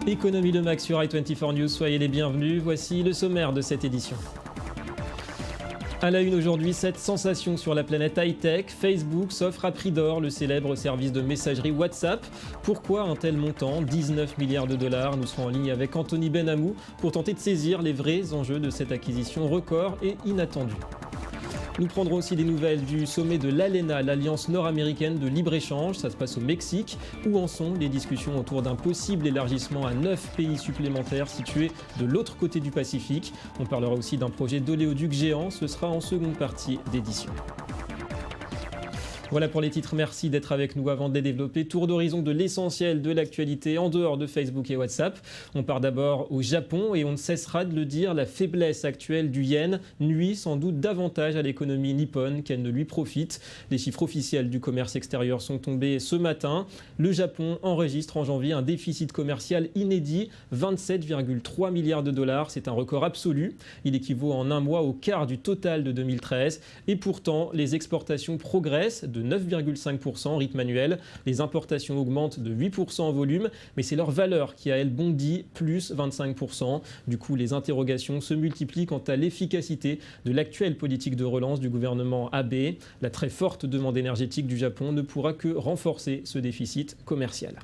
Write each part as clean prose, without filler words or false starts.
Économie de Max sur i24 News, soyez les bienvenus. Voici le sommaire de cette édition. À la une aujourd'hui, cette sensation sur la planète high-tech. Facebook s'offre à prix d'or le célèbre service de messagerie WhatsApp. Pourquoi un tel montant ? 19 milliards de dollars. Nous serons en ligne avec Anthony Benhamou pour tenter de saisir les vrais enjeux de cette acquisition record et inattendue. Nous prendrons aussi des nouvelles du sommet de l'ALENA, l'Alliance nord-américaine de libre-échange. Ça se passe au Mexique. Où en sont les discussions autour d'un possible élargissement à 9 pays supplémentaires situés de l'autre côté du Pacifique ? On parlera aussi d'un projet d'oléoduc géant. Ce sera en seconde partie d'édition. Voilà pour les titres, merci d'être avec nous avant de les développer. Tour d'horizon de l'essentiel de l'actualité en dehors de Facebook et WhatsApp. On part d'abord au Japon et on ne cessera de le dire, la faiblesse actuelle du yen nuit sans doute davantage à l'économie nippone qu'elle ne lui profite. Les chiffres officiels du commerce extérieur sont tombés ce matin. Le Japon enregistre en janvier un déficit commercial inédit, 27,3 milliards de dollars. C'est un record absolu. Il équivaut en un mois au quart du total de 2013. Et pourtant, les exportations progressent de 9,5% en rythme annuel. Les importations augmentent de 8% en volume, mais c'est leur valeur qui a, elle, bondi plus 25%. Du coup, les interrogations se multiplient quant à l'efficacité de l'actuelle politique de relance du gouvernement Abe. La très forte demande énergétique du Japon ne pourra que renforcer ce déficit commercial.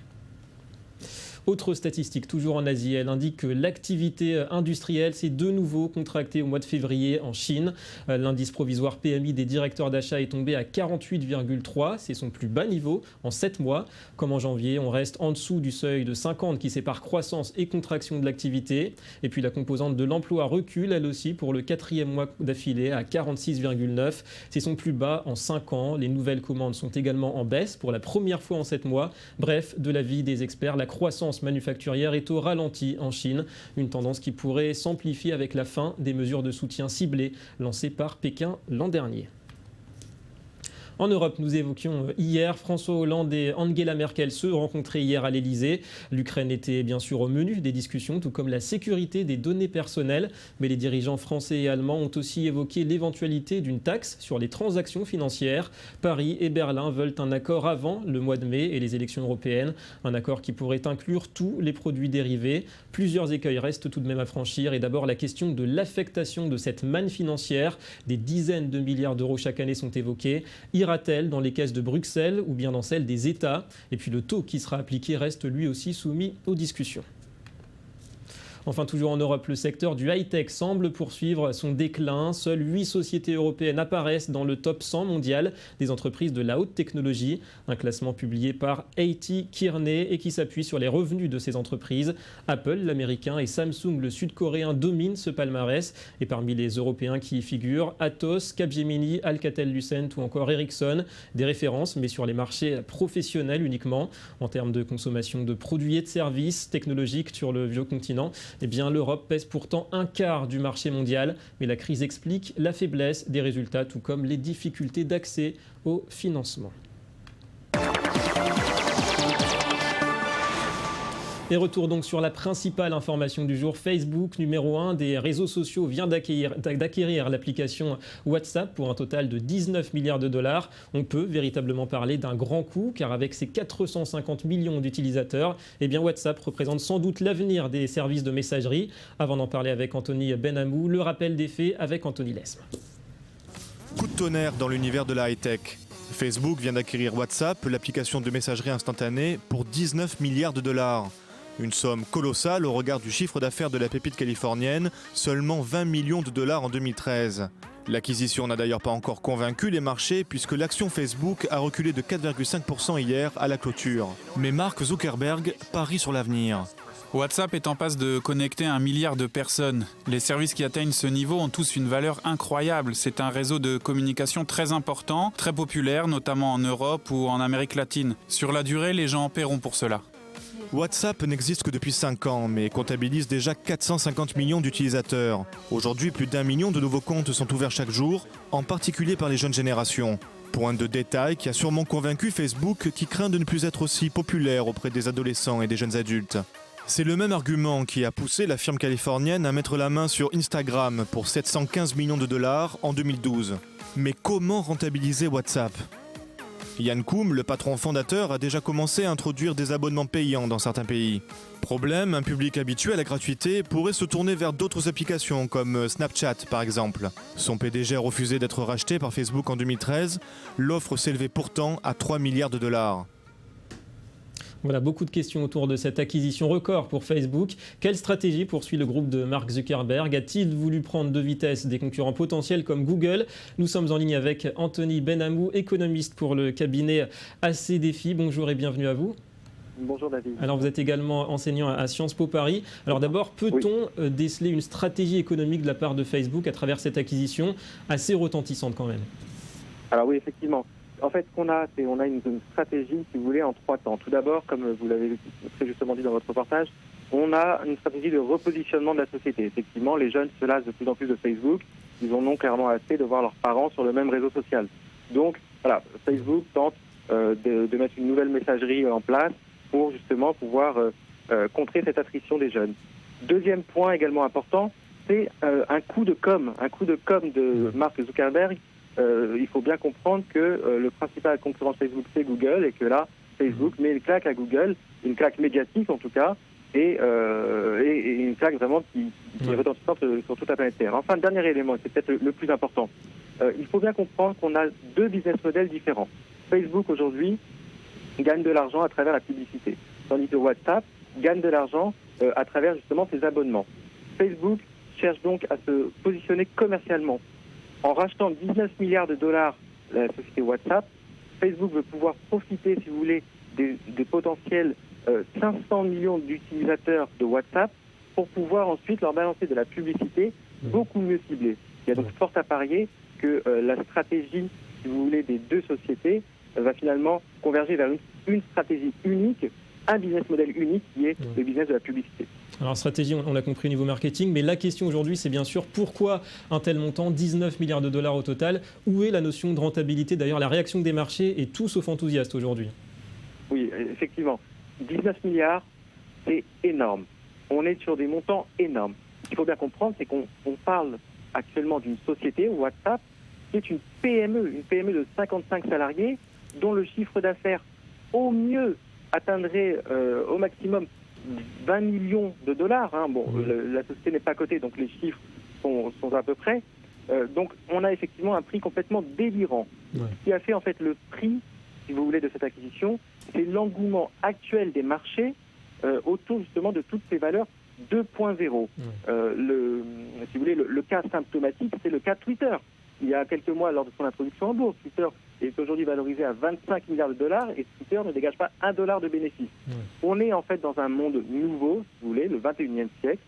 Autre statistique, toujours en Asie, elle indique que l'activité industrielle s'est de nouveau contractée au mois de février en Chine. L'indice provisoire PMI des directeurs d'achat est tombé à 48,3. C'est son plus bas niveau en 7 mois. Comme en janvier, on reste en dessous du seuil de 50 qui sépare croissance et contraction de l'activité. Et puis la composante de l'emploi recule, elle aussi, pour le 4e mois d'affilée à 46,9. C'est son plus bas en 5 ans. Les nouvelles commandes sont également en baisse pour la première fois en 7 mois. Bref, de l'avis des experts, la croissance manufacturière est au ralenti en Chine, une tendance qui pourrait s'amplifier avec la fin des mesures de soutien ciblées lancées par Pékin l'an dernier. En Europe, nous évoquions hier François Hollande et Angela Merkel se rencontraient hier à l'Elysée. L'Ukraine était bien sûr au menu des discussions, tout comme la sécurité des données personnelles. Mais les dirigeants français et allemands ont aussi évoqué l'éventualité d'une taxe sur les transactions financières. Paris et Berlin veulent un accord avant le mois de mai et les élections européennes. Un accord qui pourrait inclure tous les produits dérivés. Plusieurs écueils restent tout de même à franchir. Et d'abord la question de l'affectation de cette manne financière. Des dizaines de milliards d'euros chaque année sont évoqués. Ira-t-elle dans les caisses de Bruxelles ou bien dans celles des États ? Et puis le taux qui sera appliqué reste lui aussi soumis aux discussions. Enfin, toujours en Europe, le secteur du high-tech semble poursuivre son déclin. Seules 8 sociétés européennes apparaissent dans le top 100 mondial des entreprises de la haute technologie. Un classement publié par A.T. Kearney et qui s'appuie sur les revenus de ces entreprises. Apple, l'américain, et Samsung, le sud-coréen, dominent ce palmarès. Et parmi les Européens qui y figurent, Atos, Capgemini, Alcatel-Lucent ou encore Ericsson. Des références, mais sur les marchés professionnels uniquement. En termes de consommation de produits et de services technologiques sur le vieux continent, eh bien, l'Europe pèse pourtant un quart du marché mondial. Mais la crise explique la faiblesse des résultats, tout comme les difficultés d'accès au financement. Et retour donc sur la principale information du jour. Facebook, numéro 1 des réseaux sociaux, vient d'acquérir l'application WhatsApp pour un total de 19 milliards de dollars. On peut véritablement parler d'un grand coup, car avec ses 450 millions d'utilisateurs, eh bien WhatsApp représente sans doute l'avenir des services de messagerie. Avant d'en parler avec Anthony Benhamou, le rappel des faits avec Anthony Lesme. Coup de tonnerre dans l'univers de la high-tech. Facebook vient d'acquérir WhatsApp, l'application de messagerie instantanée, pour 19 milliards de dollars. Une somme colossale au regard du chiffre d'affaires de la pépite californienne, seulement 20 millions de dollars en 2013. L'acquisition n'a d'ailleurs pas encore convaincu les marchés puisque l'action Facebook a reculé de 4,5% hier à la clôture. Mais Mark Zuckerberg parie sur l'avenir. WhatsApp est en passe de connecter 1 milliard de personnes. Les services qui atteignent ce niveau ont tous une valeur incroyable. C'est un réseau de communication très important, très populaire, notamment en Europe ou en Amérique latine. Sur la durée, les gens en paieront pour cela. WhatsApp n'existe que depuis 5 ans, mais comptabilise déjà 450 millions d'utilisateurs. Aujourd'hui, plus d'1 million de nouveaux comptes sont ouverts chaque jour, en particulier par les jeunes générations. Point de détail qui a sûrement convaincu Facebook, qui craint de ne plus être aussi populaire auprès des adolescents et des jeunes adultes. C'est le même argument qui a poussé la firme californienne à mettre la main sur Instagram pour 715 millions de dollars en 2012. Mais comment rentabiliser WhatsApp ? Yann Koum, le patron fondateur, a déjà commencé à introduire des abonnements payants dans certains pays. Problème, un public habitué à la gratuité pourrait se tourner vers d'autres applications comme Snapchat par exemple. Son PDG a refusé d'être racheté par Facebook en 2013. L'offre s'élevait pourtant à 3 milliards de dollars. Voilà, beaucoup de questions autour de cette acquisition record pour Facebook. Quelle stratégie poursuit le groupe de Mark Zuckerberg ? A-t-il voulu prendre de vitesse des concurrents potentiels comme Google ? Nous sommes en ligne avec Anthony Benhamou, économiste pour le cabinet AC Défi. Bonjour et bienvenue à vous. Bonjour David. Alors vous êtes également enseignant à Sciences Po Paris. Alors d'abord, peut-on déceler une stratégie économique de la part de Facebook à travers cette acquisition assez retentissante quand même ? Alors oui, effectivement. En fait, ce qu'on a, c'est on a une stratégie, si vous voulez, en 3 temps. Tout d'abord, comme vous l'avez très justement dit dans votre reportage, on a une stratégie de repositionnement de la société. Effectivement, les jeunes se lassent de plus en plus de Facebook. Ils en ont clairement assez de voir leurs parents sur le même réseau social. Donc, voilà, Facebook tente de mettre une nouvelle messagerie en place pour justement pouvoir contrer cette attrition des jeunes. Deuxième point également important, c'est un coup de com' de Mark Zuckerberg. Il faut bien comprendre que le principal concurrent de Facebook, c'est Google, et que là, Facebook met une claque à Google, une claque médiatique en tout cas, et une claque vraiment qui est retentissante sur toute la planète Terre. Enfin, le dernier élément, c'est peut-être le plus important. Il faut bien comprendre qu'on a 2 business models différents. Facebook, aujourd'hui, gagne de l'argent à travers la publicité, tandis que WhatsApp gagne de l'argent à travers justement ses abonnements. Facebook cherche donc à se positionner commercialement. En rachetant 19 milliards de dollars la société WhatsApp, Facebook veut pouvoir profiter, si vous voulez, des potentiels 500 millions d'utilisateurs de WhatsApp pour pouvoir ensuite leur balancer de la publicité beaucoup mieux ciblée. Il y a donc fort à parier que la stratégie, si vous voulez, des 2 sociétés va finalement converger vers une stratégie unique, un business model unique qui est le business de la publicité. Alors stratégie, on l'a compris au niveau marketing, mais la question aujourd'hui, c'est bien sûr pourquoi un tel montant, 19 milliards de dollars au total. Où est la notion de rentabilité ? D'ailleurs, la réaction des marchés est tout sauf enthousiaste aujourd'hui. Oui, effectivement. 19 milliards, c'est énorme. On est sur des montants énormes. Ce qu'il faut bien comprendre, c'est qu'on parle actuellement d'une société, WhatsApp, qui est une PME de 55 salariés, dont le chiffre d'affaires au mieux atteindrait au maximum 20 millions de dollars. Bon, la société n'est pas cotée, donc les chiffres sont à peu près. Donc, on a effectivement un prix complètement délirant. Ce qui a fait en fait le prix, si vous voulez, de cette acquisition, c'est l'engouement actuel des marchés autour justement de toutes ces valeurs 2.0. Si vous voulez, le cas symptomatique, c'est le cas Twitter. Il y a quelques mois, lors de son introduction en bourse, Twitter est aujourd'hui valorisé à 25 milliards de dollars et Twitter ne dégage pas $1 de bénéfice. On est en fait dans un monde nouveau, si vous voulez, le 21e siècle.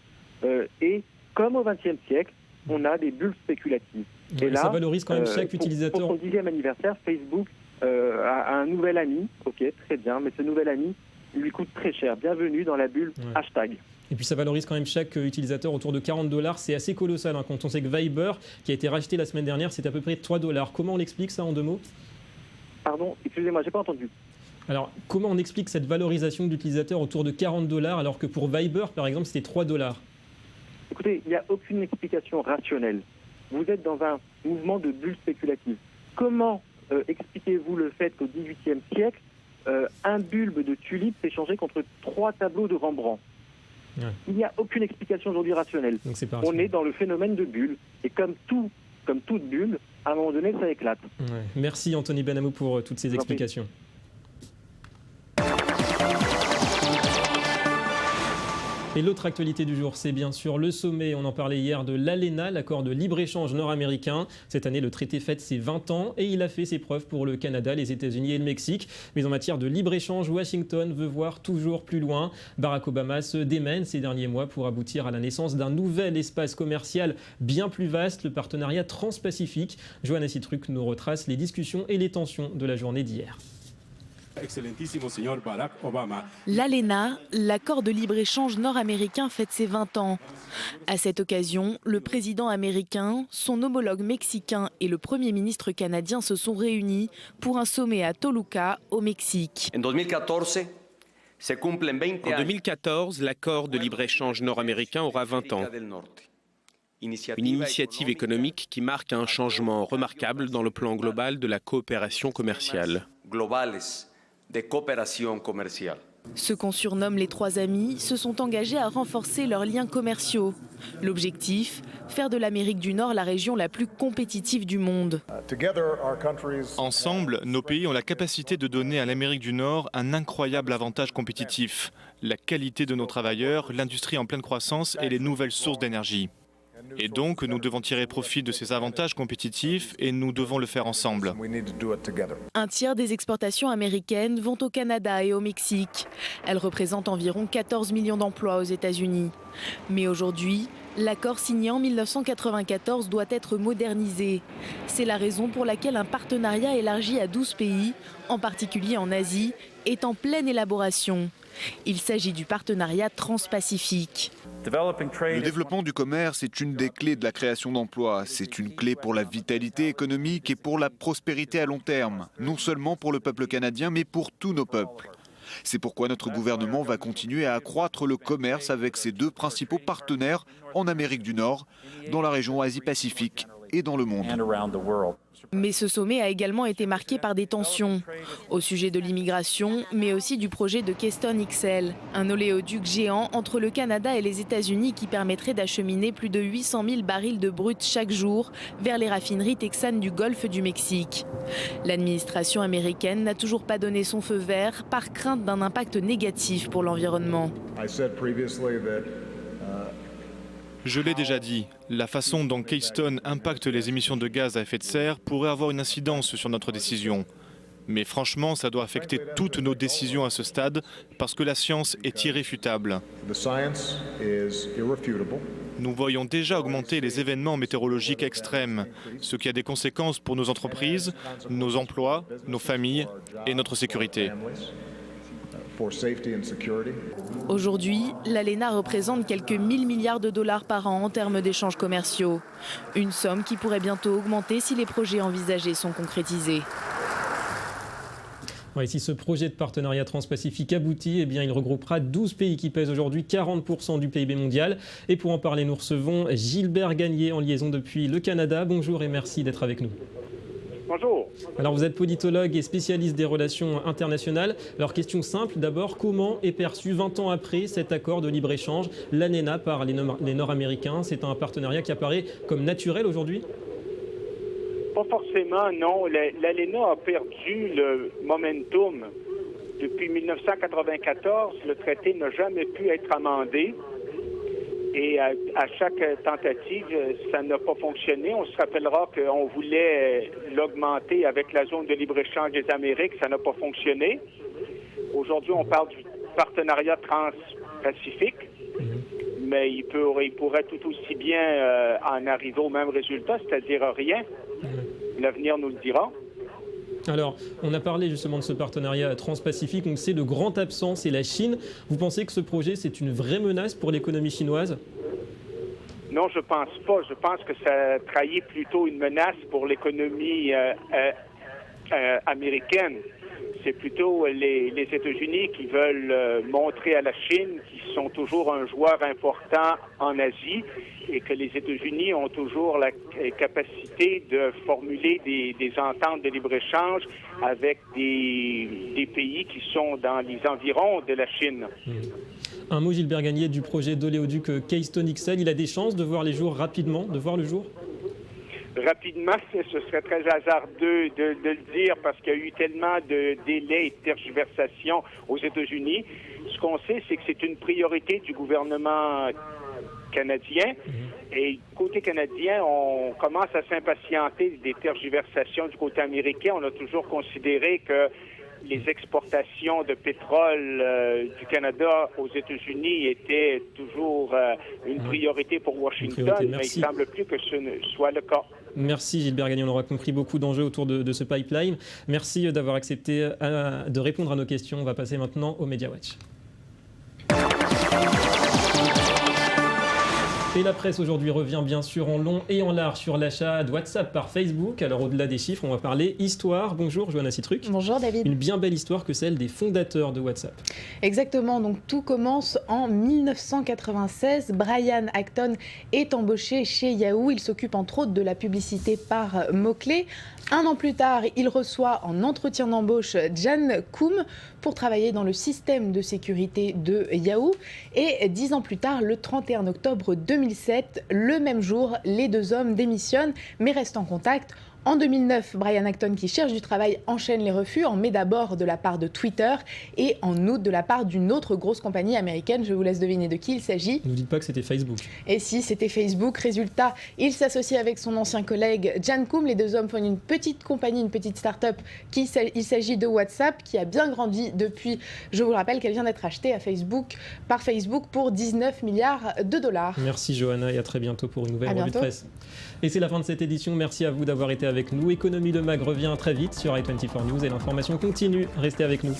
Et comme au 20e siècle, on a des bulles spéculatives. Et là, ça valorise quand même chaque utilisateur. Pour son 10e anniversaire, Facebook a un nouvel ami. Ok, très bien, mais ce nouvel ami lui coûte très cher. Bienvenue dans la bulle hashtag. Et puis ça valorise quand même chaque utilisateur autour de $40. C'est assez colossal quand on sait que Viber, qui a été racheté la semaine dernière, c'est à peu près $3. Comment on explique ça en 2 mots ? Pardon, excusez-moi, j'ai pas entendu. Alors, comment on explique cette valorisation d'utilisateurs autour de $40 alors que pour Viber, par exemple, c'était $3 ? Écoutez, il n'y a aucune explication rationnelle. Vous êtes dans un mouvement de bulle spéculative. Comment expliquez-vous le fait qu'au XVIIIe siècle, un bulbe de tulipe s'échangeait contre 3 tableaux de Rembrandt ? Il n'y a aucune explication aujourd'hui rationnelle. Donc on est dans le phénomène de bulle. Et comme toute bulle, à un moment donné, ça éclate. Merci Anthony Benhamou pour toutes ces explications. Et l'autre actualité du jour, c'est bien sûr le sommet, on en parlait hier, de l'ALENA, l'accord de libre-échange nord-américain. Cette année, le traité fête ses 20 ans et il a fait ses preuves pour le Canada, les États-Unis et le Mexique. Mais en matière de libre-échange, Washington veut voir toujours plus loin. Barack Obama se démène ces derniers mois pour aboutir à la naissance d'un nouvel espace commercial bien plus vaste, le partenariat transpacifique. Johanna Citruc nous retrace les discussions et les tensions de la journée d'hier. L'ALENA, l'accord de libre-échange nord-américain, fête ses 20 ans. À cette occasion, le président américain, son homologue mexicain et le Premier ministre canadien se sont réunis pour un sommet à Toluca, au Mexique. En 2014, En 2014, l'accord de libre-échange nord-américain aura 20 ans. Une initiative économique qui marque un changement remarquable dans le plan global de la coopération commerciale. Ceux qu'on surnomme les trois amis se sont engagés à renforcer leurs liens commerciaux. L'objectif, faire de l'Amérique du Nord la région la plus compétitive du monde. Ensemble, nos pays ont la capacité de donner à l'Amérique du Nord un incroyable avantage compétitif. La qualité de nos travailleurs, l'industrie en pleine croissance et les nouvelles sources d'énergie. Et donc, nous devons tirer profit de ces avantages compétitifs et nous devons le faire ensemble. Un tiers des exportations américaines vont au Canada et au Mexique. Elles représentent environ 14 millions d'emplois aux États-Unis. Mais aujourd'hui, l'accord signé en 1994 doit être modernisé. C'est la raison pour laquelle un partenariat élargi à 12 pays, en particulier en Asie, est en pleine élaboration. Il s'agit du partenariat transpacifique. Le développement du commerce est une des clés de la création d'emplois. C'est une clé pour la vitalité économique et pour la prospérité à long terme. Non seulement pour le peuple canadien, mais pour tous nos peuples. C'est pourquoi notre gouvernement va continuer à accroître le commerce avec ses deux principaux partenaires en Amérique du Nord, dans la région Asie-Pacifique et dans le monde. Mais ce sommet a également été marqué par des tensions au sujet de l'immigration, mais aussi du projet de Keystone XL, un oléoduc géant entre le Canada et les États-Unis qui permettrait d'acheminer plus de 800 000 barils de brut chaque jour vers les raffineries texanes du Golfe du Mexique. L'administration américaine n'a toujours pas donné son feu vert par crainte d'un impact négatif pour l'environnement. Je l'ai déjà dit, la façon dont Keystone impacte les émissions de gaz à effet de serre pourrait avoir une incidence sur notre décision. Mais franchement, ça doit affecter toutes nos décisions à ce stade parce que la science est irréfutable. Nous voyons déjà augmenter les événements météorologiques extrêmes, ce qui a des conséquences pour nos entreprises, nos emplois, nos familles et notre sécurité. Aujourd'hui, l'ALENA représente quelques 1000 milliards de dollars par an en termes d'échanges commerciaux. Une somme qui pourrait bientôt augmenter si les projets envisagés sont concrétisés. Ouais, si ce projet de partenariat transpacifique aboutit, eh bien, il regroupera 12 pays qui pèsent aujourd'hui 40% du PIB mondial. Et pour en parler, nous recevons Gilbert Gagné en liaison depuis le Canada. Bonjour et merci d'être avec nous. Bonjour. Alors vous êtes politologue et spécialiste des relations internationales. Alors question simple, d'abord, comment est perçu 20 ans après cet accord de libre-échange, l'ALENA par les Nord-Américains? C'est un partenariat qui apparaît comme naturel aujourd'hui? Pas forcément, non. L'ALENA a perdu le momentum. Depuis 1994, le traité n'a jamais pu être amendé. Et à chaque tentative, ça n'a pas fonctionné. On se rappellera qu'on voulait l'augmenter avec la zone de libre-échange des Amériques. Ça n'a pas fonctionné. Aujourd'hui, on parle du partenariat transpacifique. Mais il pourrait tout aussi bien en arriver au même résultat, c'est-à-dire rien. L'avenir nous le dira. Alors, on a parlé justement de ce partenariat transpacifique. On le sait, le grand absent, c'est la Chine. Vous pensez que ce projet, c'est une vraie menace pour l'économie chinoise? Non, je pense pas. Je pense que ça trahit plutôt une menace pour l'économie américaine. C'est plutôt les États-Unis qui veulent montrer à la Chine qu'ils sont toujours un joueur important en Asie et que les États-Unis ont toujours la capacité de formuler des ententes de libre-échange avec des pays qui sont dans les environs de la Chine. Un mot, Gilbert Gagné, du projet d'oléoduc Keystone XL. Il a des chances de voir le jour rapidement, Rapidement, ce serait très hasardeux de le dire parce qu'il y a eu tellement de délais et de tergiversations aux États-Unis. Ce qu'on sait, c'est que c'est une priorité du gouvernement canadien. Et côté canadien, on commence à s'impatienter des tergiversations du côté américain. On a toujours considéré que les exportations de pétrole du Canada aux États-Unis étaient toujours une priorité pour Washington, mais il ne semble plus que ce ne soit le cas. Merci Gilbert Gagné, on aura compris beaucoup d'enjeux autour de ce pipeline. Merci d'avoir accepté de répondre à nos questions. On va passer maintenant au Media Watch. Et la presse aujourd'hui revient bien sûr en long et en large sur l'achat de WhatsApp par Facebook. Alors au-delà des chiffres, on va parler histoire. Bonjour Johanna Citruc. Bonjour David. Une bien belle histoire que celle des fondateurs de WhatsApp. Exactement, donc tout commence en 1996. Brian Acton est embauché chez Yahoo. Il s'occupe entre autres de la publicité par mots-clés. Un an plus tard, il reçoit en entretien d'embauche Jan Koum pour travailler dans le système de sécurité de Yahoo. Et 10 ans plus tard, le 31 octobre 2007, le même jour, les deux hommes démissionnent mais restent en contact. En 2009, Brian Acton, qui cherche du travail, enchaîne les refus, en mai d'abord de la part de Twitter et en août de la part d'une autre grosse compagnie américaine. Je vous laisse deviner de qui il s'agit. Ne nous dites pas que c'était Facebook. Et si, c'était Facebook. Résultat, il s'associe avec son ancien collègue Jan Koum. Les deux hommes font une petite compagnie, une petite start-up. Il s'agit de WhatsApp, qui a bien grandi depuis. Je vous le rappelle qu'elle vient d'être achetée par Facebook pour 19 milliards de dollars. Merci Johanna et à très bientôt pour une nouvelle revue de presse. Et c'est la fin de cette édition. Merci à vous d'avoir été avec nous. Économie de Mag revient très vite sur i24 News et l'information continue. Restez avec nous.